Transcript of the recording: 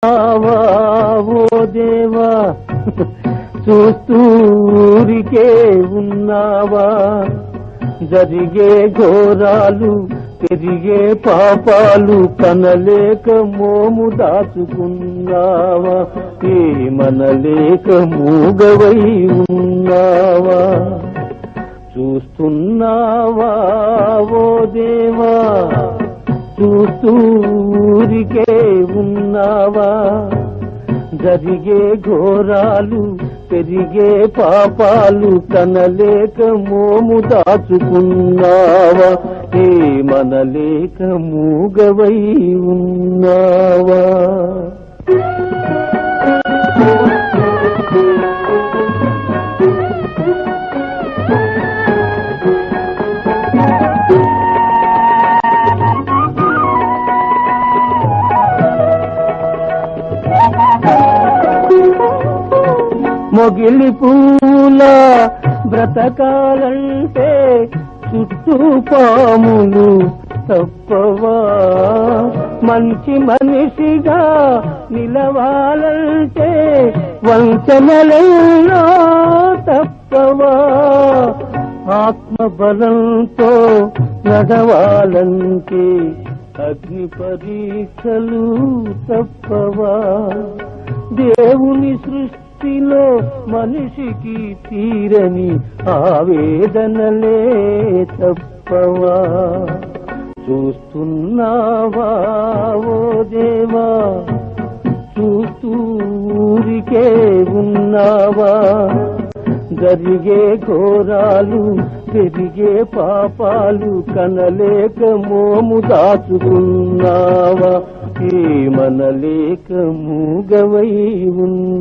ఓ దేవా చూస్తూరికే ఉన్నావా జరిగే ఘోరాలు పెరిగే పాపాలు కనలేక మోము దాచుకున్నావా ఏమనలేక మూగవై ఉన్నావా చూస్తున్నావా ఓ దేవా చూస్తూరికే ఉన్నావా జరిగే ఘోరాలు పెరిగే పాపాలు కనలేక మోము దాచుకున్నావా ఏమనలేక మూగవై ఉన్నావా మొగిలి పూల బ్రతకాలంటే చుట్టూ పాములు తప్పవా మంచి మనిషిగా నిలవాలంటే వంచనలెన్నో తప్పవా ఆత్మబలంతో నడవాలంటే అగ్ని పరీక్షలు తప్పవా దేవుని సృష్టిలో మనిషికి తీరని ఆవేదనలే తప్పవా చూస్తున్నావా ఓ దేవా చూస్తూరికే ఉన్నావా జరిగే ఘోరాలు పెరిగే పాపాలు కనలేక మోము దాచుకున్నావా ఏమనలేక మూగవై ఉన్నావా